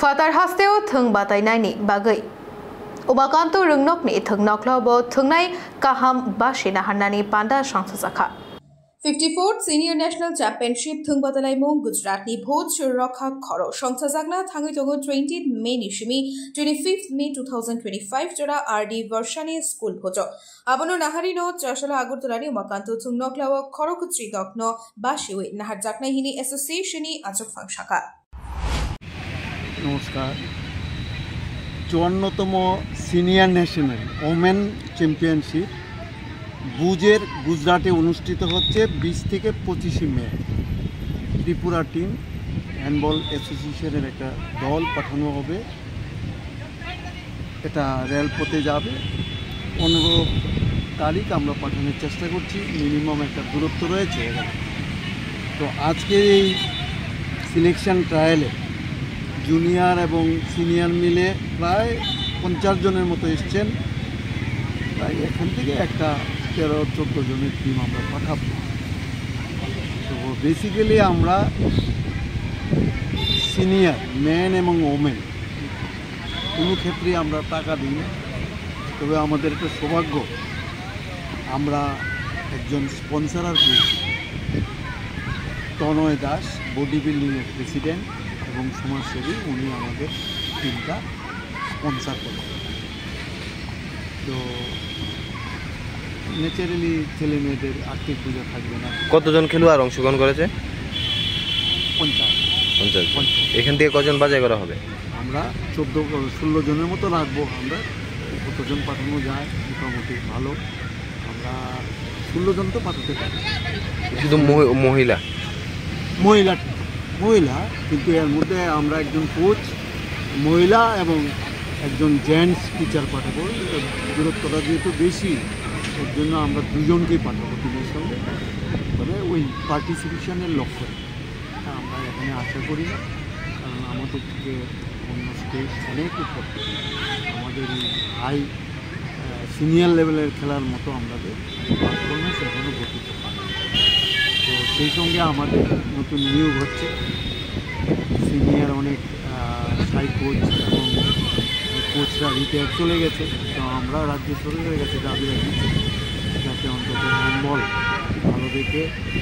Fatar hasteo thung batainai bagai. Umakanto rungnok ni thungnok lobo thungnai kaham bashina hanani panda shangsaka. 54th Senior National Championship Thungbatalai Mong Gujarat ni Bhoj Rokha Khoro Shangsakna Thangi Tongo 20th May Nishimi 25th May 2025 Jora RD Varshani School Bhojo Abono Nahari no Chashala Agurtulani Umakanto Thungnok Lawa Khoro Kutri Dokno Bashiwi Nahar Jakna Hini Association ni Achok Fangshaka নমস্কার 54তম senior national women championship ভুজের গুজরাটে অনুষ্ঠিত হচ্ছে 20 থেকে 25 মে Tripura team handball অ্যাসোসিয়েশনের একটা দল পাঠানো হবে এটা রেলপথে যাবে 15 তারিখ আমরা পাঠানোর চেষ্টা করছি মিনিমাম একটা দূরত্ব রয়েছে তো আজকে এই সিলেকশন ট্রায়ালে জুনিয়র এবং সিনিয়র মিলে প্রায় 50 জনের মতো এসেছেন তাই এখান থেকে একটা 13-14 জনের টিম আমরা পাঠাবো তো বেসিক্যালি আমরা সিনিয়র মেন এবং ওমেন কোনো ক্ষেত্রে আমরা টাকা দিই না তবে আমাদের একটা সৌভাগ্য আমরা একজন স্পন্সরার পেয়েছি তনয় দাস বডি বিল্ডিংয়ের প্রেসিডেন্ট এবং সমাজসেবী উনি আমাদের টিমটা স্পন্সর করেন তো ন্যাচারালি ছেলে মেয়েদের আর্থিক পূজা থাকবে না কতজন খেলোয়াড় অংশগ্রহণ করেছে 50 এখান থেকে কজন বাছাই করা হবে আমরা 14-16 জনের মতো রাখবো আমরা কতজন পাঠানো যায় মোটামুটি ভালো আমরা 16 জন তো পাঠাতে পারি শুধু মহিলা কিন্তু এর মধ্যে আমরা একজন কোচ মহিলা এবং একজন জেন্টস টিচার পাঠাবো দূরত্বটা যেহেতু বেশি এর জন্য আমরা দুজনকেই পাঠাবো টিমের সঙ্গে তবে ওই পার্টিসিপেশনের লক্ষ্যে আমরা এখানে আশা করি না কারণ আমাদের থেকে অন্য স্টেট অনেক উপর আমাদের এই হাই সিনিয়র লেভেলের খেলার মতো আমাদের পারফরমেন্স এখনও গঠিত হয় তো সেই সঙ্গে আমাদের নতুন নিয়োগ হচ্ছে সিনিয়র অনেক সাই কোচ এবং কোচরা রিটায়ার চলে গেছে তো আমরা রাজ্য সরকারের কাছে দাবি রাখছি যাতে অন্তত হ্যান্ডবল ভালো দেখে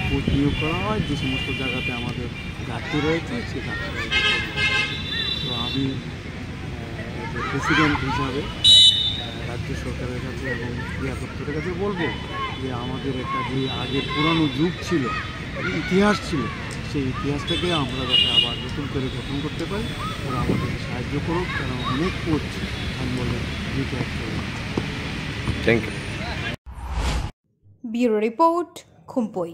কোচ নিয়োগ করা হয় যে সমস্ত জায়গাতে আমাদের ঘাটতি রয়েছে সে ঘাটতি রয়েছে তো আমি প্রেসিডেন্ট হিসাবে রাজ্য সরকারের কাছে এবং ক্রীড়া দপ্তরের কাছে বলবো যে আমাদের একটা যে আগের পুরানো যুগ ছিল ইতিহাস ছিল সেই ইতিহাসটাকে আমরা যাতে আবার নতুন করে গঠন করতে পারি ওরা আমাদেরকে সাহায্য করুক কারণ অনেক কোচ হ্যান্ডবলের রিটায়ার করে থ্যাংক ইউ ব্যুরো রিপোর্ট খুম্পই।